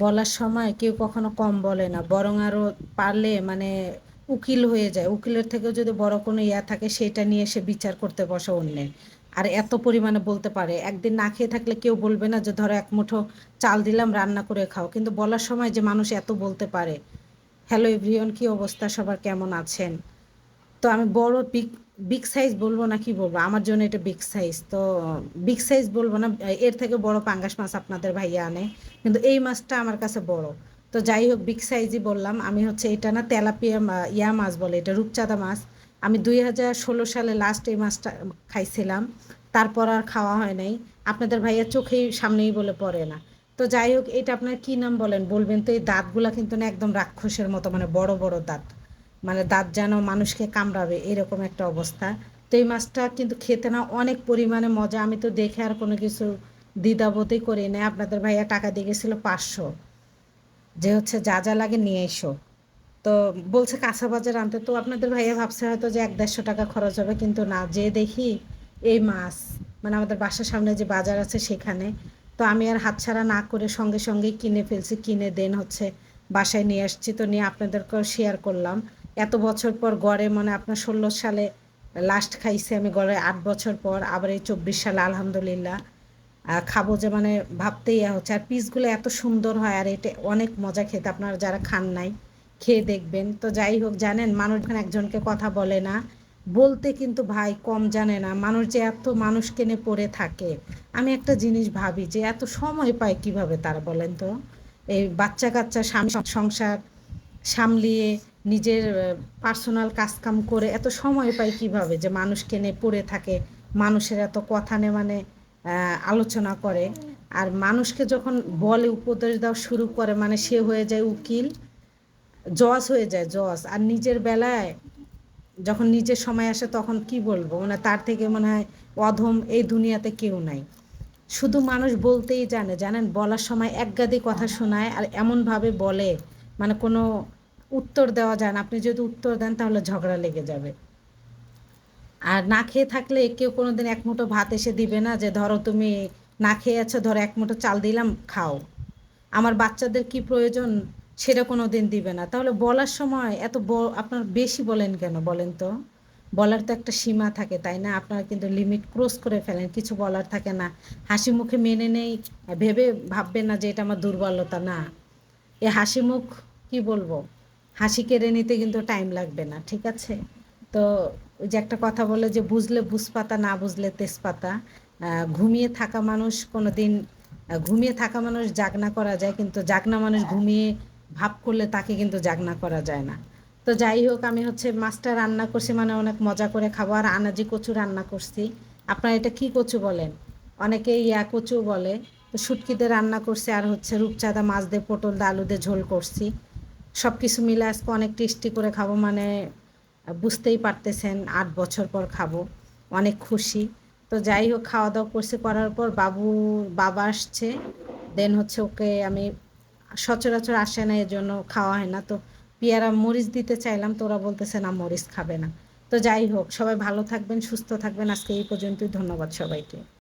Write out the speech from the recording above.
বলার সময় কেউ কখনো কম বলে না, বরং আরও পারলে মানে উকিল হয়ে যায়। উকিলের থেকেও যদি বড় কোনো ইয়া থাকে সেটা নিয়ে সে বিচার করতে বসে অন্যের। আর এত পরিমাণে বলতে পারে, একদিন না খেয়ে থাকলে কেউ বলবে না যে ধরো এক মুঠো চাল দিলাম রান্না করে খাও, কিন্তু বলার সময় যে মানুষ এত বলতে পারে। হ্যালো এভরিওয়ান, কি অবস্থা সবার, কেমন আছেন? তো আমি বড় বিগ বিগ সাইজ বলবো না কি বলবো, আমার জন্য এটা বিগ সাইজ তো। বিগ সাইজ বলবো না, এর থেকে বড় পাঙ্গাস মাছ আপনাদের ভাইয়া আনে, কিন্তু এই মাছটা আমার কাছে বড়। তো যাই হোক, বিগ সাইজই বললাম আমি। হচ্ছে এটা না তেলাপিয়া ইয়া মাছ বলে, এটা রূপচাঁদা মাছ। আমি 2016 সালে লাস্ট এই মাছটা খাইছিলাম, তারপর আর খাওয়া হয় নাই। আপনাদের ভাইয়া চোখেই সামনেই বলে পড়ে না। তো যাই হোক, এটা আপনার কি নাম বলেন বলবেন তো? এই দাঁতগুলা কিন্তু না একদম রাক্ষসের মতো, মানে বড় বড় দাঁত, মানে দাঁত যেন মানুষকে কামড়াবে এরকম একটা অবস্থা। তো এই মাছটা কিন্তু খেতে না অনেক পরিমাণে মজা। আমি তো দেখে আর কোনো কিছু দ্বিধাবোধই করি না। আপনাদের ভাইয়া টাকা দিয়ে গেছিলো 500, যে হচ্ছে যা যা লাগে নিয়ে এসো। তো বলছে কাঁচা বাজার আনতে, তো আপনাদের ভাইয়া ভাবছে হয়তো যে 100-150 টাকা খরচ হবে, কিন্তু না, যে দেখি এই মাছ, মানে আমাদের বাসার সামনে যে বাজার আছে সেখানে। তো আমি আর হাতছাড়া না করে সঙ্গে সঙ্গেই কিনে ফেলছি, কিনে দেন হচ্ছে বাসায় নিয়ে আসছি। তো নিয়ে আপনাদেরকেও শেয়ার করলাম। এত বছর পর গড়ে, মানে আপনার 16 সালে লাস্ট খাইছি আমি, গড়ে 8 বছর পর আবার এই 24 সালে আলহামদুলিল্লাহ খাবো, যে মানে ভাবতেই ইয়া হচ্ছে। আর পিসগুলো এত সুন্দর হয়, আর এটা অনেক মজা খেতে, আপনারা যারা খান নাই খেয়ে দেখবেন। তো যাই হোক, জানেন মানুষ যখন একজনকে কথা বলে না, বলতে কিন্তু ভাই কম জানে না। মানুষ যে এত মানুষকে নিয়ে পড়ে থাকে, আমি একটা জিনিস ভাবি যে এত সময় পায় কিভাবে তারা, বলেন তো? এই বাচ্চা কাচ্চা স্বামী সংসার সামলিয়ে নিজের পার্সোনাল কাজকাম করে এত সময় পায় কিভাবে যে মানুষকে নিয়ে পড়ে থাকে, মানুষের এত কথা নিয়ে মানে আলোচনা করে। আর মানুষকে যখন বলে উপদেশ দেওয়া শুরু করে, মানে সে হয়ে যায় উকিল, জজ হয়ে যায় জজ। আর নিজের বেলায় যখন নিজের সময় আসে তখন কি বলবো, মানে তার থেকে মনে হয় অধম এই দুনিয়াতে কেউ নাই। শুধু মানুষ বলতেই জানে, জানেন বলার সময় একগাদি কথা শোনায় আর এমনভাবে বলে, মানে কোনো উত্তর দেওয়া যায় না। আপনি যদি উত্তর দেন তাহলে ঝগড়া লেগে যাবে। আর না খেয়ে থাকলে কেউ কোনোদিন এক মুঠো ভাত এসে দিবে না, যে ধরো তুমি না খেয়ে আছো, ধরো এক মুঠো চাল দিলাম খাও, আমার বাচ্চাদের কি প্রয়োজন সেটা কোনো দিন দিবে না। তাহলে বলার সময় এত আপনার বেশি বলেন কেন বলেন তো? বলার তো একটা সীমা থাকে, তাই না? আপনারা কিন্তু লিমিট ক্রস করে ফেলেন, কিছু বলার থাকে না। হাসি মুখে মেনে নেই ভেবে ভাববেন না যে এটা আমার দুর্বলতা, না। এ হাসি মুখ, কি বলবো, হাসি কেড়ে নিতে কিন্তু টাইম লাগবে না, ঠিক আছে? তো ওই যে একটা কথা বলে যে বুঝলে বুঝপাতা, না বুঝলে তেজপাতা। ঘুমিয়ে থাকা মানুষ কোনো দিন, ঘুমিয়ে থাকা মানুষ জাগনা করা যায়, কিন্তু জাগনা মানুষ ঘুমিয়ে ভাব করলে তাকে কিন্তু জাগনা করা যায় না। তো যাই হোক, আমি হচ্ছে মাছটা রান্না করছি, মানে অনেক মজা করে খাবো। আর আনাজি কচু রান্না করছি। আপনারা এটা কি কচু বলেন? অনেকে ইয়া কচু বলে। তো শুটকিতে রান্না করছি, আর হচ্ছে রূপচাঁদা মাছ দিয়ে পটল দিয়ে আলু দিয়ে ঝোল করছি। সব কিছু মিলে আজকে অনেক টেস্টি করে খাবো, মানে বুঝতেই পারতেছেন 8 বছর পর খাবো, অনেক খুশি। তো যাই হোক, খাওয়া দাওয়া করছি, করার পর বাবা আসছে। দেন হচ্ছে ওকে আমি, সচরাচর আসে না এজন্য খাওয়া হয় না, তো পেয়ারা মরিচ দিতে চাইলাম, তো ওরা বলতেছে না মরিচ খাবে না। তো যাই হোক, সবাই ভালো থাকবেন, সুস্থ থাকবেন। আজকে এই পর্যন্তই, ধন্যবাদ সবাইকে।